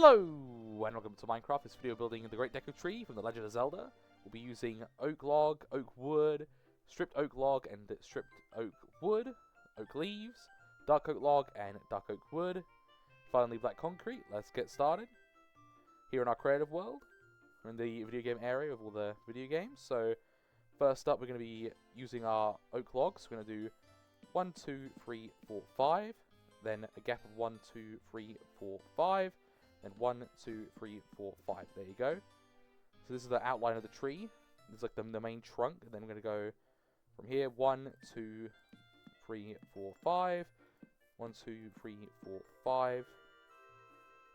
Hello and welcome to Minecraft. This video building the Great Deku Tree from The Legend of Zelda. We'll be using oak log, oak wood, stripped oak log and stripped oak wood, oak leaves, dark oak log and dark oak wood, finally black concrete. Let's get started. Here in our creative world, we're in the video game area of all the video games. So first up we're going to be using our oak logs. We're going to do 1, 2, 3, 4, 5. Then a gap of 1, 2, 3, 4, 5. Then 1, 2, 3, 4, 5. There you go. So this is the outline of the tree. This is like the main trunk. And then we're going to go from here. 1, 2, 3, 4, 5. 1, 2, 3, 4, 5.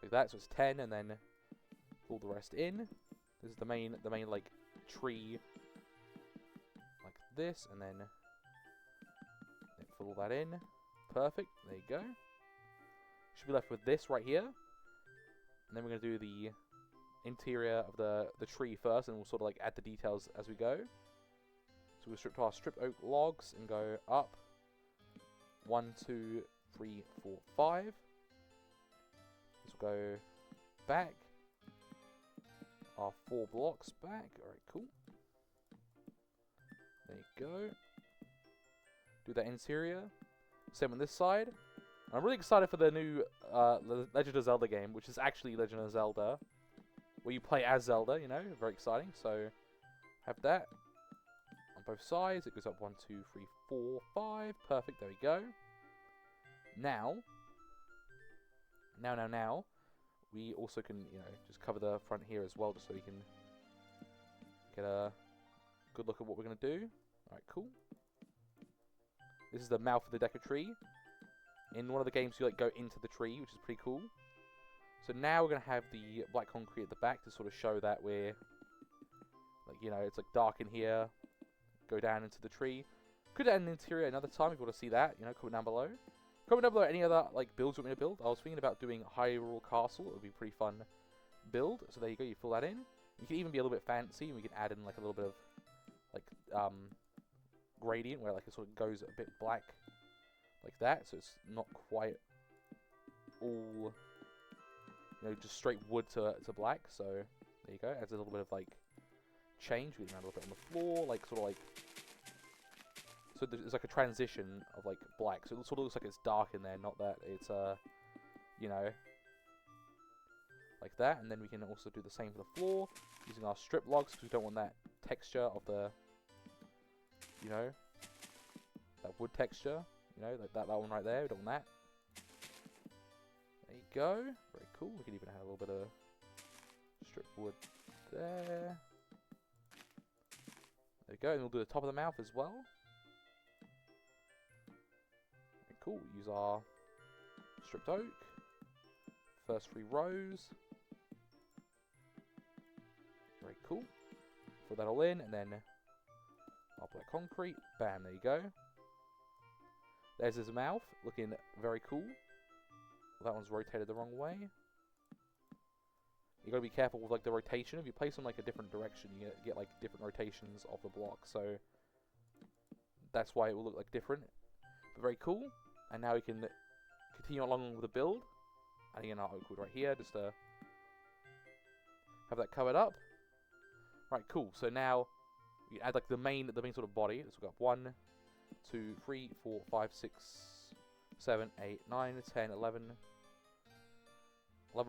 Like that. So it's 10. And then pull the rest in. This is the main like tree. Like this. And then fill all that in. Perfect. There you go. Should be left with this right here. And then we're going to do the interior of the tree first, and we'll sort of like add the details as we go. So we'll strip our stripped oak logs and go up 1, 2, 3, 4, 5. This will go back our 4 blocks back. Alright, cool. There you go. Do that interior. Same on this side. I'm really excited for the new Legend of Zelda game, which is actually Legend of Zelda, where you play as Zelda, you know, very exciting. So, have that on both sides. It goes up 1, 2, 3, 4, 5. Perfect, there we go. Now, we also can, you know, just cover the front here as well, just so we can get a good look at what we're going to do. Alright, cool. This is the mouth of the Deku Tree. In one of the games, you like go into the tree, which is pretty cool. So now we're gonna have the black concrete at the back to sort of show that we're, like, you know, it's like dark in here. Go down into the tree. Could add an interior another time if you want to see that. You know, comment down below. Comment down below any other like builds you want me to build. I was thinking about doing Hyrule Castle. It would be a pretty fun build. So there you go. You fill that in. You can even be a little bit fancy, and we can add in like a little bit of like gradient where like it sort of goes a bit black. Like that, so it's not quite all, you know, just straight wood to black. So there you go. Adds a little bit of like change. We can add a little bit on the floor, like sort of like. So there's like a transition of like black. So it sort of looks like it's dark in there, not that it's you know, like that. And then we can also do the same for the floor using our strip logs because we don't want that texture of the, you know, that wood texture. You know, like that one right there, we don't want that. There you go. Very cool. We can even add a little bit of strip wood there. There you go. And we'll do the top of the mouth as well. Very cool. Use our stripped oak. First 3 rows. Very cool. Fill that all in, and then our black concrete. Bam, there you go. There's his mouth, looking very cool. That one's rotated the wrong way. You gotta be careful with like the rotation. If you place them like a different direction, you get like different rotations of the block. So that's why it will look like different. But very cool. And now we can continue along with the build. Adding in our oak wood right here, just to have that covered up. Right, cool. So now we add like the main sort of body. Let's go up 1, 2, 3, 4, 5, 6, 7, 8, 9, 10, 11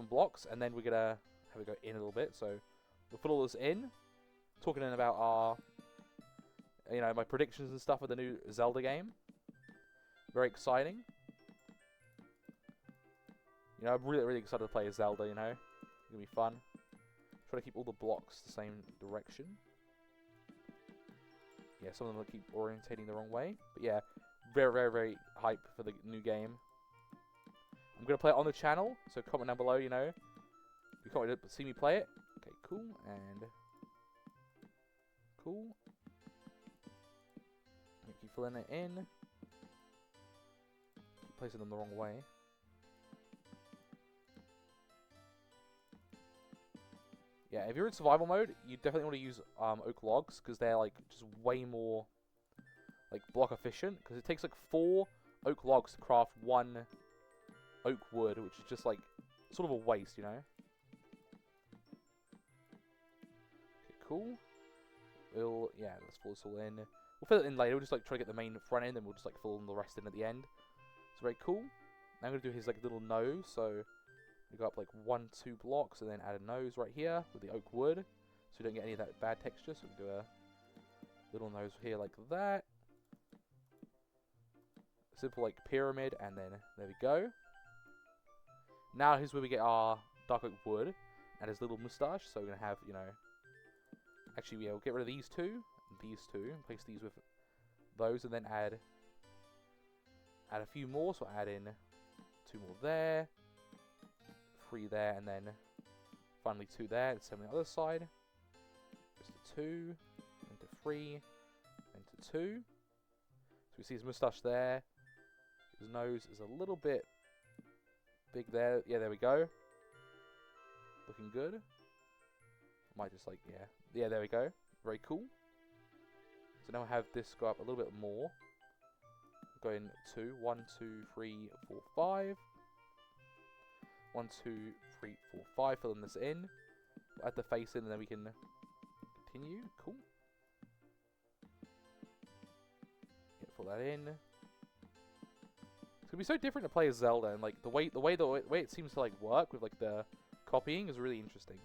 blocks, and then we're gonna have it go in a little bit. So we'll put all this in. Talking in about our, you know, my predictions and stuff of the new Zelda game. Very exciting. You know, I'm really excited to play as Zelda. You know, it's gonna be fun. Try to keep all the blocks the same direction. Yeah, some of them will keep orientating the wrong way. But yeah, very hype for the new game. I'm going to play it on the channel, so comment down below, you know. If you can't wait to see me play it. Okay, cool, and cool. Keep filling it in. Keep placing them the wrong way. Yeah, if you're in survival mode, you definitely want to use oak logs because they're like just way more like block efficient. Because it takes like 4 oak logs to craft 1 oak wood, which is just like sort of a waste, you know. cool. Yeah, let's fill this all in. We'll fill it in later. We'll just like try to get the main front end, and we'll just like fill in the rest in at the end. It's very cool. Now I'm gonna do his like little nose. So we go up like 1, 2 blocks, and then add a nose right here with the oak wood, so we don't get any of that bad texture. So we can do a little nose here like that. Simple like pyramid, and then there we go. Now here's where we get our dark oak wood and his little moustache. So we're gonna have, you know, actually yeah, we'll get rid of these two, and place these with those, and then add a few more. So add in 2 more there, 3 there, and then finally 2 there. And same on the other side. Just a 2, into 3, into 2. So we see his moustache there. His nose is a little bit big there. Yeah, there we go. Looking good. Might just like, yeah, there we go. Very cool. So now I have this go up a little bit more. Going 2, 1, 2, 3, 4, 5. 1, 2, 3, 4, 5. Filling this in. Add the face in, and then we can continue. Cool. Yeah, fill that in. It's gonna be so different to play as Zelda, and like the way it seems to like work with like the copying is really interesting.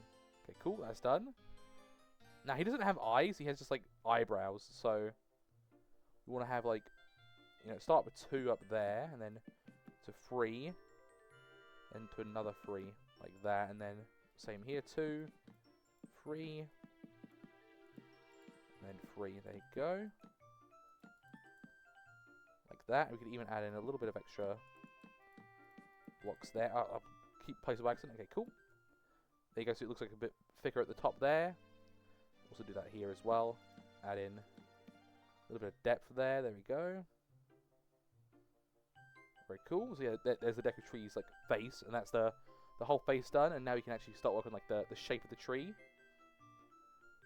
Okay, cool. That's done. Now he doesn't have eyes. He has just like eyebrows. So we want to have like, you know, start with 2 up there, and then to 3, and to another 3 like that, and then same here, 2, 3, and then 3. There you go. Like that. We could even add in a little bit of extra blocks there. I'll keep place of accent. Okay, cool. There you go. So it looks like a bit thicker at the top there. Also do that here as well. Add in a little bit of depth there. There we go. Very cool. So yeah, there's the Deku tree's like face, and that's the whole face done. And now we can actually start working like the shape of the tree,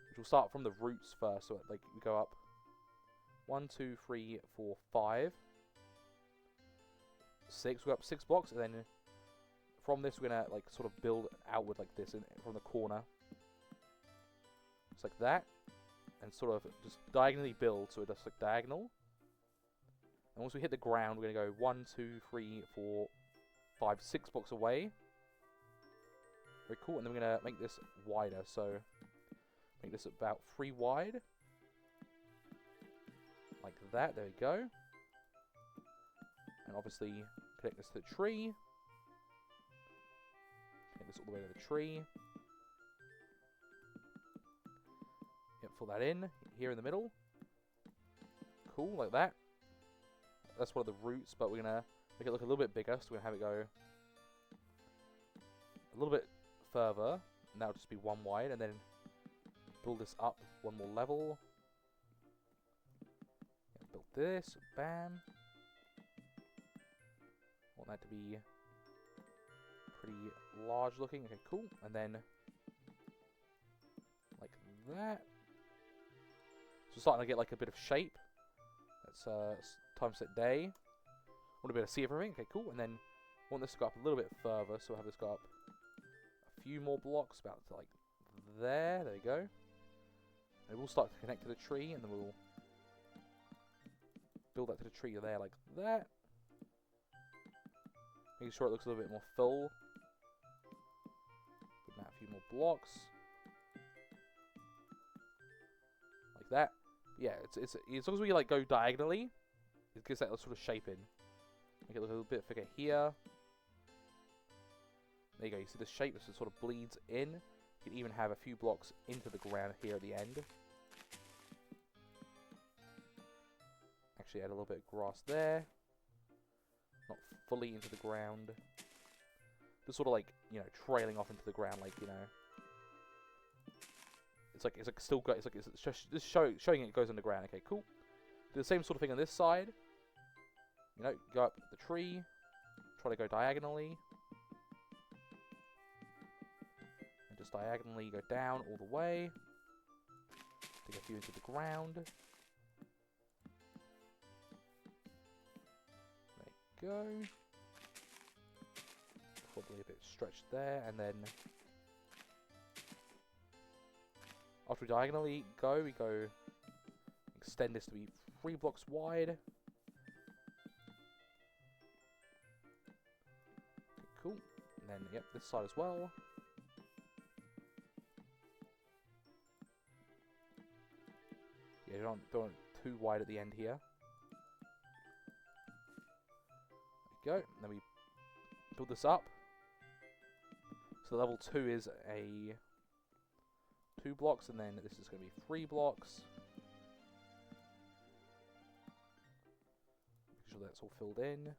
which will start from the roots first. So like we go up 1, 2, 3, 4, 5, 6. We go up 6 blocks, and then from this we're gonna like sort of build outward like this, from the corner, just like that, and sort of just diagonally build. So it does like diagonal. And once we hit the ground, we're going to go 1, 2, 3, 4, 5, 6 blocks away. Very cool. And then we're going to make this wider. So make this about 3 wide. Like that. There we go. And obviously connect this to the tree. Connect this all the way to the tree. Yep, fill that in here in the middle. Cool, like that. That's one of the roots, but we're going to make it look a little bit bigger. So we're going to have it go a little bit further. And that'll just be 1 wide. And then build this up 1 more level. Yeah, build this. Bam. Want that to be pretty large looking. Okay, cool. And then like that. So starting to get like a bit of shape. That's time set day. Want to be able to see everything. Okay, cool. And then want this to go up a little bit further. So we'll have this go up a few more blocks, about to like there. There we go. And we'll start to connect to the tree, and then we'll build that to the tree there like that. Making sure it looks a little bit more full. Putting out a few more blocks. Like that. Yeah, it's as long as we like go diagonally, it gives that sort of shape in. Make it look a little bit thicker here. There you go. You see the shape that sort of bleeds in. You can even have a few blocks into the ground here at the end. Actually, add a little bit of grass there. Not fully into the ground. Just sort of like, you know, trailing off into the ground, like, you know. It's like still got. It's just showing it goes underground. Okay, cool. Do the same sort of thing on this side. You know, go up the tree. Try to go diagonally. And just diagonally go down all the way. Dig a few into the ground. There you go. Probably a bit stretched there, and then After we diagonally go, we go extend this to be 3 blocks wide. Okay, cool. And then, yep, this side as well. Yeah, don't want it too wide at the end here. There we go. And then we build this up. So level 2 is a 2 blocks, and then this is going to be 3 blocks. Make sure that's all filled in.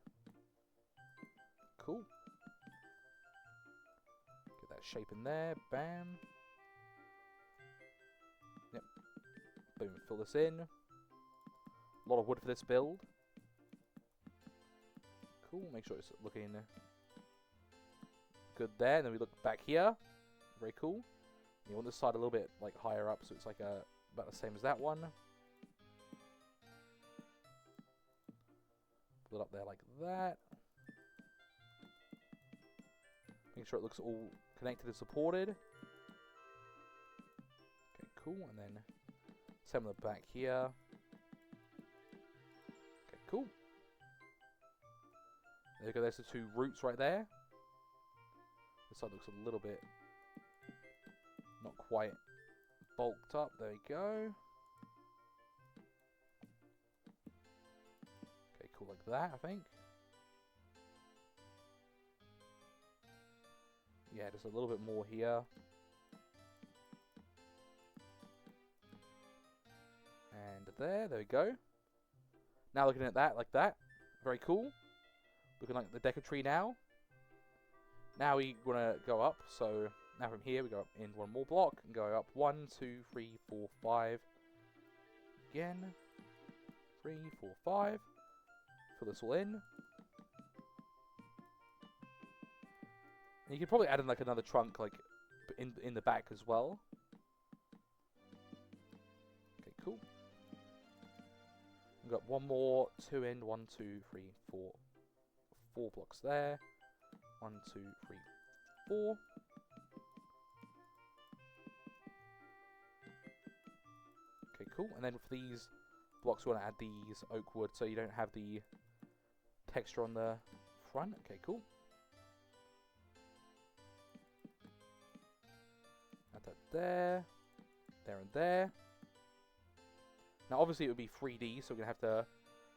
Cool. Get that shape in there. Bam. Yep. Boom. Fill this in. A lot of wood for this build. Cool. Make sure it's looking good there. And then we look back here. Very cool. You want this side a little bit like higher up, so it's like about the same as that one. Put it up there like that. Make sure it looks all connected and supported. Okay, cool. And then same on the back here. Okay, cool. There you go. There's the 2 roots right there. This side looks a little bit not quite bulked up. There we go. Okay, cool, like that, I think. Yeah, just a little bit more here. And there we go. Now looking at that, like that. Very cool. Looking like the Deku tree now. Now we want to go up, so now from here we go up in 1 more block and go up 1, 2, 3, 4, 5. Again. 3, 4, 5. Fill this all in. And you could probably add in like another trunk like in the back as well. Okay, cool. We've got 1 more, 2 in, 1, 2, 3, 4. 4 blocks there. 1, 2, 3, 4. Okay, cool. And then for these blocks, we want to add these oak wood so you don't have the texture on the front. Okay, cool. Add that there, there and there. Now, obviously, it would be 3D, so we're going to have to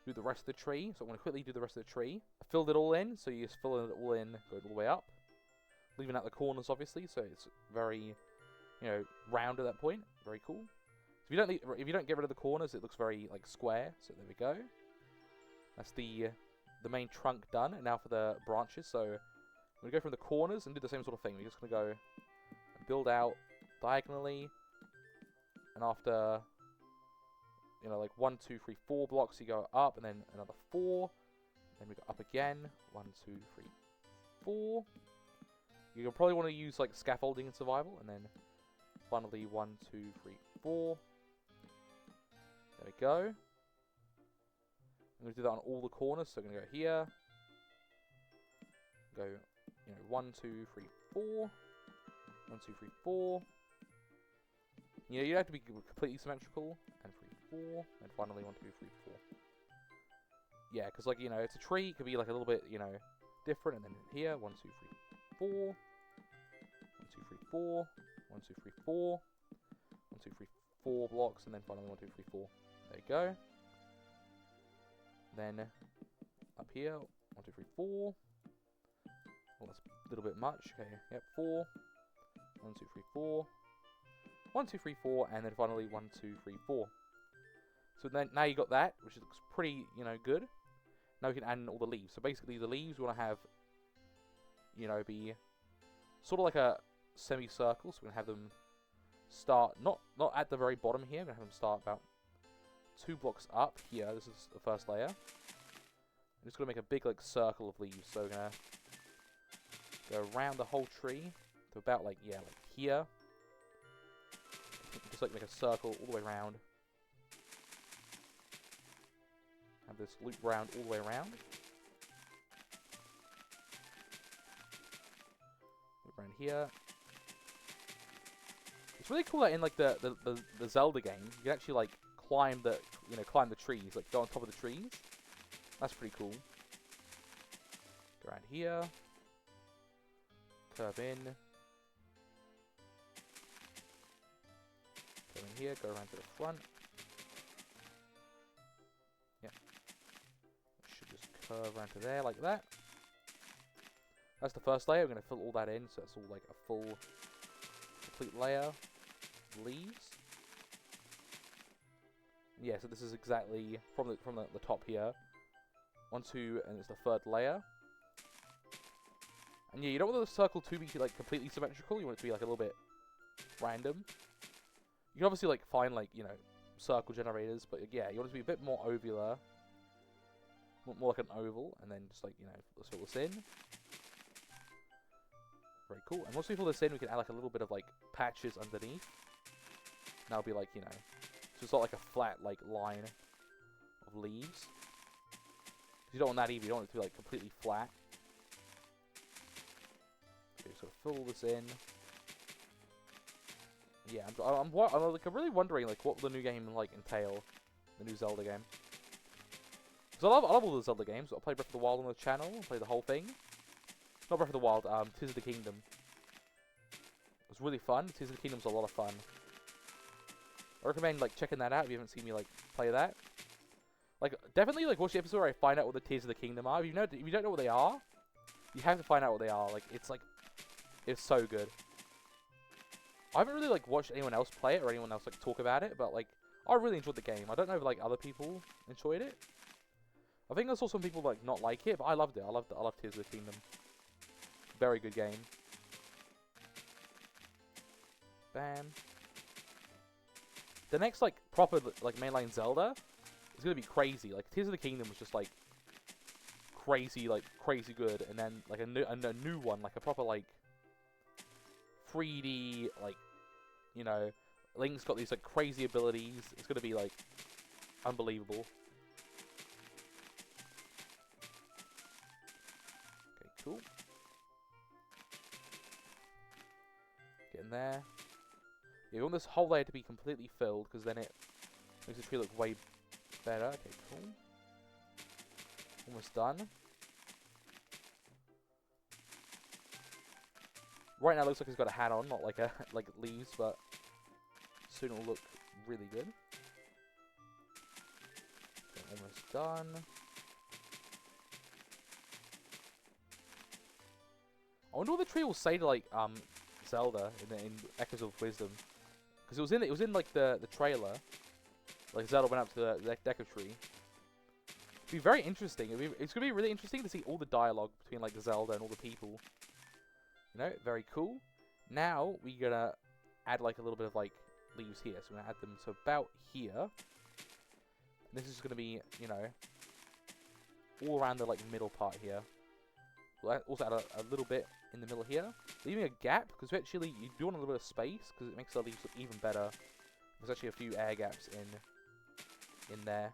do the rest of the tree. So I'm going to quickly do the rest of the tree. I filled it all in, so you just fill it all in, go all the way up. Leaving out the corners, obviously, so it's very, round at that point. Very cool. So if you don't get rid of the corners, it looks very, like, square. So there we go. That's the main trunk done. And now for the branches. So I'm going to go from the corners and do the same sort of thing. We're just going to go and build out diagonally. And after, like 1, 2, 3, 4 blocks, you go up, and then another 4. Then we go up again. 1, 2, 3, 4. You'll probably want to use like scaffolding in survival, and then finally 1, 2, 3, 4. There we go. I'm going to do that on all the corners, so I'm going to go here. Go, 1, 2, 3, 4. 1, 2, 3, 4. You don't have to be completely symmetrical. And 3, 4. And finally 1, 2, 3, 4. Yeah, because like, it's a tree. It could be like a little bit, different. And then here, 1, 2, 3, 4. 1, 2, 3, 4. 1, 2, 3, 4. 1, 2, 3, 4 blocks. And then finally 1, 2, 3, 4. There you go. Then up here, 1, 2, 3, 4. Well, that's a little bit much. Okay, yep, 4. 1, 2, 3, 4. 1, 2, 3, 4, and then finally 1, 2, 3, 4. So then now you got that, which looks pretty, good. Now we can add in all the leaves. So basically, the leaves we want to have, be sort of like a semicircle. So we're gonna have them start not at the very bottom here. We're gonna have them start about 2 blocks up here. This is the first layer. I'm just gonna make a big like circle of leaves. So we're gonna go around the whole tree to about like here. Just like make a circle all the way around. Have this loop round all the way around. Loop around here. It's really cool that in like the Zelda game, you can actually like climb the trees, like go on top of the trees. That's pretty cool. Go around here. Curve in. Go in here, go around to the front. Yep. Should just curve around to there like that. That's the first layer. We're going to fill all that in, so it's all like a full, complete layer of leaves. Yeah, so this is exactly from the top here. 1, 2, and it's the third layer. And yeah, you don't want the circle to be like completely symmetrical. You want it to be like a little bit random. You can obviously like find like, you know, circle generators, but yeah, you want it to be a bit more ovular, more like an oval, and then just like, you know, let's fill this in. Very cool. And once we fill this in, we can add like a little bit of like patches underneath. And that'll be like, you know, so it's not like a flat like line of leaves. You don't want that either. You don't want it to be like completely flat. Okay, so fill this in. Yeah, I'm like really wondering like what will the new game like entail, the new Zelda game. Because I love all the Zelda games. I played Breath of the Wild on the channel. I played the whole thing. Not Breath of the Wild. Tears of the Kingdom. It was really fun. Tears of the Kingdom's a lot of fun. I recommend like checking that out if you haven't seen me like play that. Like definitely like watch the episode where I find out what the Tears of the Kingdom are. If you don't know what they are, you have to find out what they are. Like it's so good. I haven't really like watched anyone else play it or anyone else like talk about it, but like I really enjoyed the game. I don't know if like other people enjoyed it. I think I saw some people like not like it, but I loved it. I love Tears of the Kingdom. Very good game. Bam. The next like proper like mainline Zelda is gonna be crazy. Like Tears of the Kingdom was just like crazy good, and then like a new one, like a proper like 3D, like, you know, Link's got these like crazy abilities. It's gonna be like unbelievable. Okay, cool. Get in there. Yeah, we want this whole layer to be completely filled, because then it makes the tree look way better. Okay, cool. Almost done. Right now it looks like it's got a hat on, not like like leaves, but soon it'll look really good. Okay, almost done. I wonder what the tree will say to like Zelda in Echoes of Wisdom, because it was in like the trailer, like Zelda went up to the Deku tree. It'd be very interesting. It's gonna be really interesting to see all the dialogue between like Zelda and all the people. You know, very cool. Now we're gonna add like a little bit of like leaves here. So we're gonna add them to about here. This is gonna be, you know, all around the like middle part here. We'll also add a little bit in the middle here, leaving a gap, because actually you do want a little bit of space, because it makes the leaves look even better. There's actually a few air gaps in there.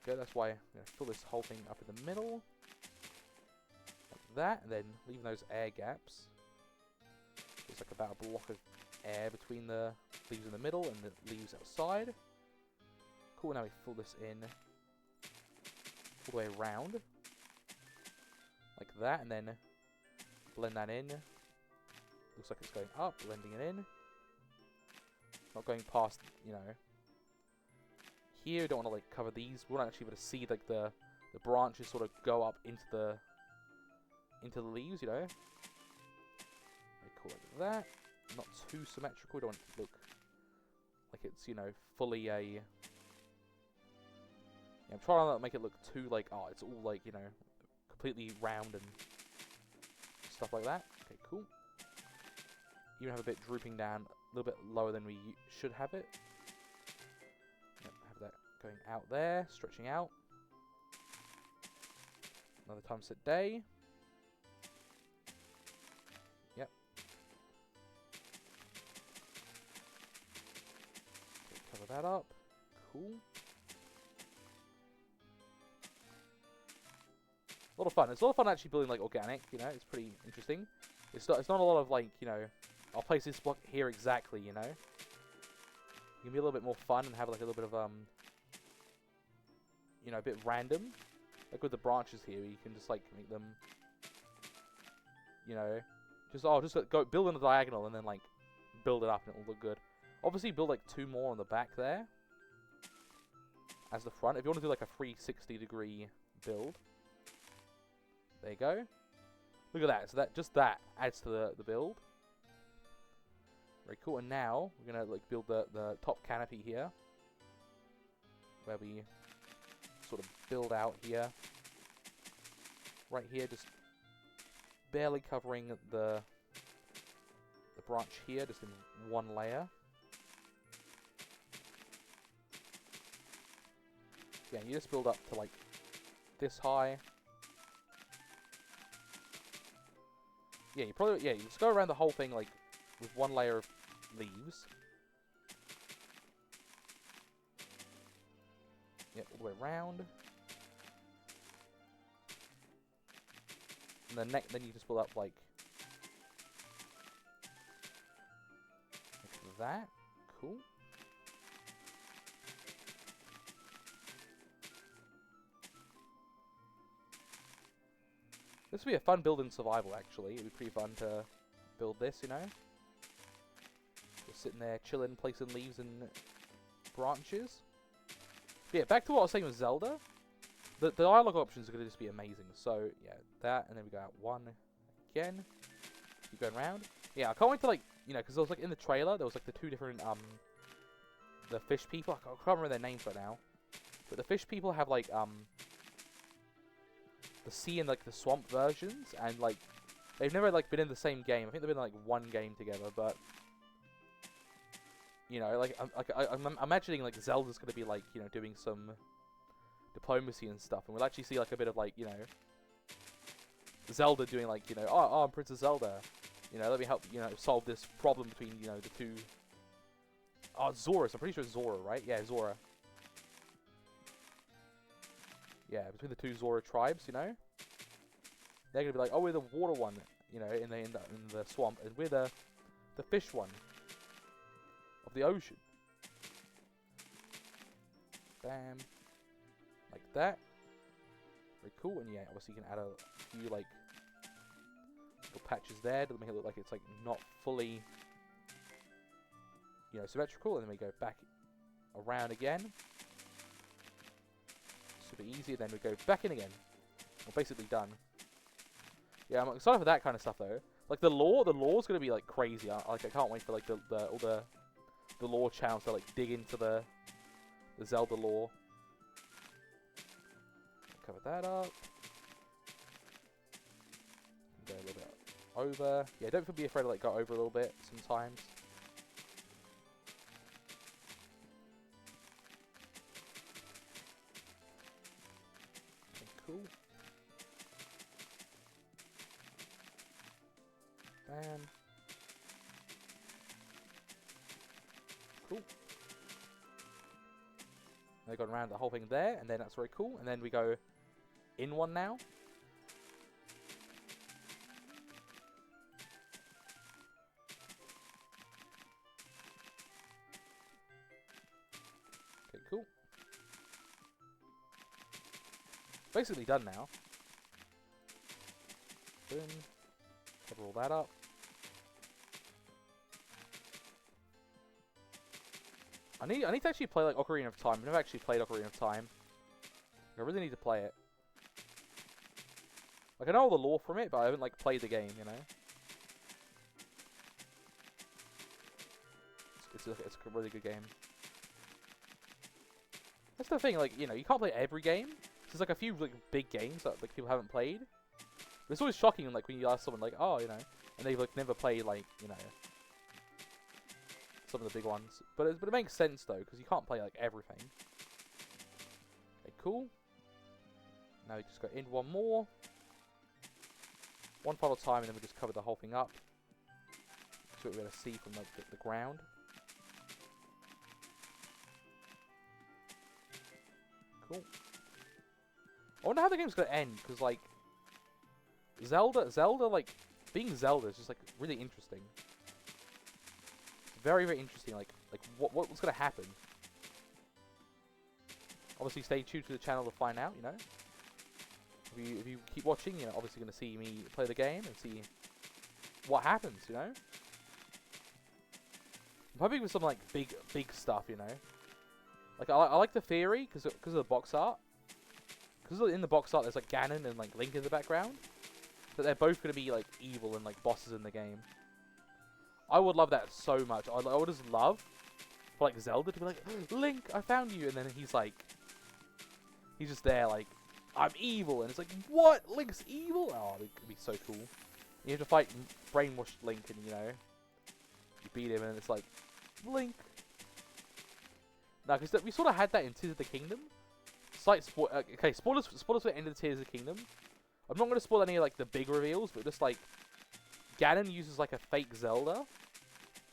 Okay, that's why I'm gonna fill this whole thing up in the middle. That, and then leaving those air gaps. There's like about a block of air between the leaves in the middle and the leaves outside. Cool, now we fill this in all the way around. Like that, and then blend that in. Looks like it's going up, blending it in. Not going past, you know. Here, we don't want to like cover these. We want to actually be able to see like the branches sort of go up into the leaves, you know. Very cool like that. Not too symmetrical. We don't want it to look like it's, you know, fully a... Yeah, I'm trying to not make it look too like, oh, it's all like, you know, completely round and stuff like that. Okay, cool. Even have a bit drooping down, a little bit lower than we should have it. Yep, have that going out there, stretching out. Another time set day. Yep. Okay, cover that up. Cool. A lot of fun. It's a lot of fun actually building like organic, you know, it's pretty interesting. It's not a lot of like, you know, I'll place this block here exactly, you know? It can be a little bit more fun and have like a little bit of, you know, a bit random. Like with the branches here, you can just like make them, you know, just go build in a diagonal and then like build it up and it'll look good. Obviously build like 2 more on the back there as the front. If you want to do like a 360-degree build. There you go. Look at that. So that adds to the build. Very cool. And now we're gonna like build the top canopy here, where we sort of build out here. Right here, just barely covering the branch here, just in one layer. Yeah, you just build up to like this high. Yeah, you just go around the whole thing like with one layer of leaves. Yep, all the way around. And then you just build up like that. Cool. This would be a fun build in survival, actually. It'd be pretty fun to build this, you know? Just sitting there, chilling, placing leaves and branches. But yeah, back to what I was saying with Zelda. The dialogue options are going to just be amazing. So, yeah, that, and then we go out one again. Keep going around. Yeah, I can't wait to, like, you know, because there was, like, in the trailer, there was, like, the 2 different, the fish people. I can't remember their names right now. But the fish people have, like, the sea and like the swamp versions, and like they've never like been in the same game. I think they've been in, like 1 game together, but you know, like I'm imagining like Zelda's gonna be like, you know, doing some diplomacy and stuff, and we'll actually see like a bit of like, you know, Zelda doing like, you know, oh I'm Princess Zelda, you know, let me help, you know, solve this problem between, you know, the 2. Oh, Zora. I'm pretty sure it's Zora, right? Yeah, Zora. Yeah, between the 2 Zora tribes, you know, they're gonna be like, oh, we're the water one, you know, in the swamp, and we're the fish one of the ocean. Bam, like that. Very cool. And yeah, obviously you can add a few like little patches there to make it look like it's like not fully, you know, symmetrical. And then we go back around again. Super easy, then we go back in again. We're basically done. Yeah, I'm excited for that kind of stuff though. Like the lore's gonna be like crazy. I can't wait for like all the lore channels to like dig into the Zelda lore. Cover that up. Go a little bit over. Yeah, don't be afraid to like go over a little bit sometimes. Cool. And cool. They've gone around the whole thing there, and then that's very cool. And then we go in one now. Okay, cool. Basically done now. Boom. Cover all that up. I need to actually play like Ocarina of Time. I've never actually played Ocarina of Time. I really need to play it. Like I know all the lore from it, but I haven't like played the game, you know. It's a really good game. That's the thing, like, you know, you can't play every game. There's like a few like big games that like people haven't played. But it's always shocking, like when you ask someone like, oh, you know, and they've like never played like, you know, some of the big ones. But it makes sense though, because you can't play like everything. Okay, cool. Now we just go in one more. One final time, and then we just cover the whole thing up. That's what we're going to see from like the ground. Cool. I wonder how the game's going to end, because like Zelda, like being Zelda is just like really interesting. very, very interesting. Like what's gonna happen? Obviously, stay tuned to the channel to find out. You know, if you keep watching, you're obviously gonna see me play the game and see what happens. You know, I'm hoping with some like big stuff. You know, like I like the theory because of the box art. Because in the box art, there's like Ganon and like Link in the background. That they're both gonna be like evil and like bosses in the game. I would love that so much. I would just love for like Zelda to be like, Link, I found you, and then he's like, he's just there like, I'm evil, and it's like, what? Link's evil? Oh, it could be so cool. You have to fight brainwashed Link, and you know, you beat him, and it's like, Link. No, because we sort of had that in Tears of the Kingdom. Slight okay, spoilers for the end of the Tears of the Kingdom. I'm not going to spoil any of like the big reveals, but just like Ganon uses like a fake Zelda,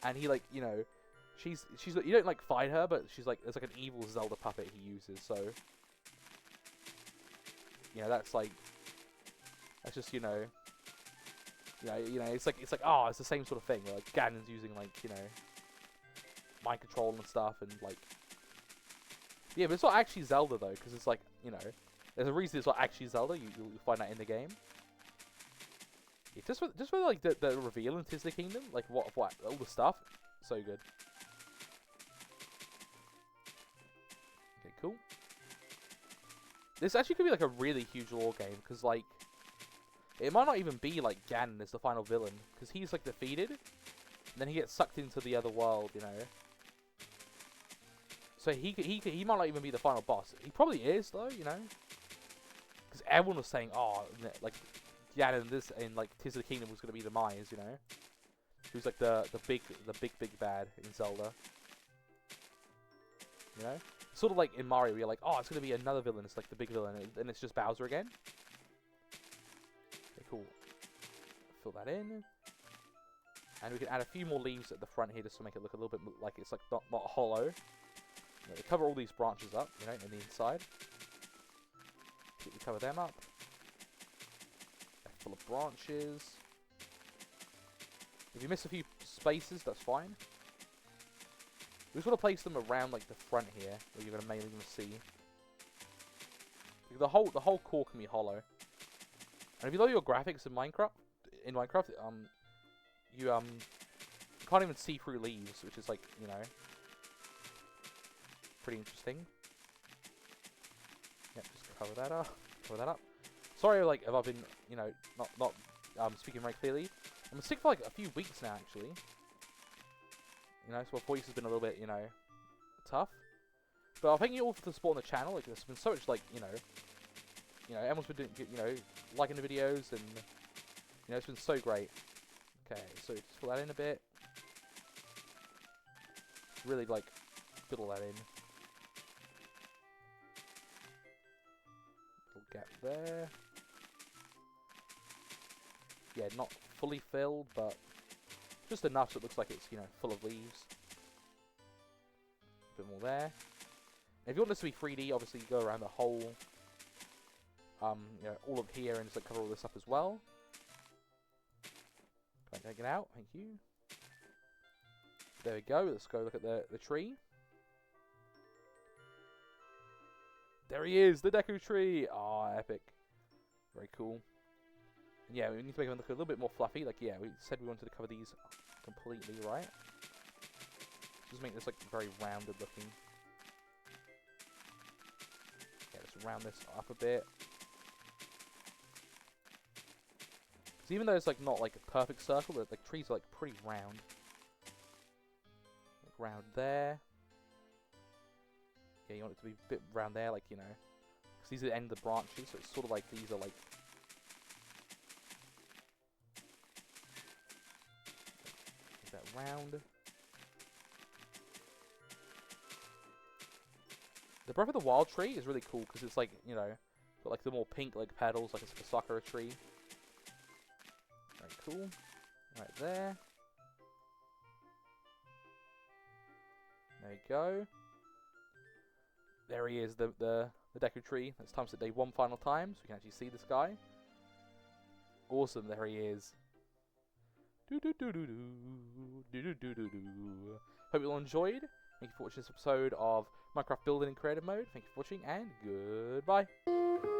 and he like, you know, she's you don't like fight her, but she's like, there's like an evil Zelda puppet he uses. So you know, that's just, you know, it's like oh, it's the same sort of thing where like Ganon's using like, you know, mind control and stuff, and like, yeah, but it's not actually Zelda though, because it's like, you know, there's a reason it's not actually Zelda. You'll find that in the game. Yeah, just for like the reveal in Tears of the Kingdom, like what all the stuff, so good. Okay, cool. This actually could be like a really huge lore game, because like it might not even be like Ganon is the final villain, because he's like defeated, and then he gets sucked into the other world, you know. So he might not even be the final boss. He probably is though, you know, because everyone was saying, oh, like Ganon in like Tears of the Kingdom was gonna be demise, you know. Who's like the big bad in Zelda. You know, sort of like in Mario, where you're like, oh, it's gonna be another villain. It's like the big villain, and it's just Bowser again. Okay, cool. Fill that in, and we can add a few more leaves at the front here just to make it look a little bit like it's like not hollow. You know, they cover all these branches up, you know, in the inside. We cover them up. They're full of branches. If you miss a few spaces, that's fine. We just want to place them around like the front here, where you're mainly going to see. The whole core can be hollow. And if you load your graphics in Minecraft, you can't even see through leaves, which is like, you know, pretty interesting. Yep, just cover that up. Cover that up. Sorry, like, if I've been, you know, not speaking very clearly. I'm sick for like a few weeks now, actually. You know, so my voice has been a little bit, you know, tough. But I thank you all for the support on the channel. Like, there's been so much, like, you know, everyone's been doing, you know, liking the videos, and you know, it's been so great. Okay, so just fill that in a bit. Really, like, fiddle that in. Little gap there. Yeah, not fully filled, but just enough so it looks like it's, you know, full of leaves. A bit more there. And if you want this to be 3D, obviously you go around the whole, you know, all of here, and just like cover all this up as well. Can I take it out? Thank you. There we go. Let's go look at the tree. There he is, the Deku tree. Oh, epic. Very cool. And yeah, we need to make them look a little bit more fluffy. Like, yeah, we said we wanted to cover these completely, right? Just make this like very rounded looking. Yeah, let's round this up a bit. Because even though it's like not like a perfect circle, the trees are like pretty round. Like round there. Yeah, you want it to be a bit round there, like, you know. Because these are the end of the branches, so it's sort of like these are like... Make that round. The Breath of the Wild tree is really cool because it's like, you know, got like the more pink like petals, like it's like a sakura tree. Very cool. Right there. There you go. There he is, the Deku tree. Let's times it day one final time so we can actually see this guy. Awesome, there he is. Do do do do do do do do do do. all enjoyed. Thank you for watching this episode of Minecraft Building in Creative Mode. Thank you for watching, and goodbye.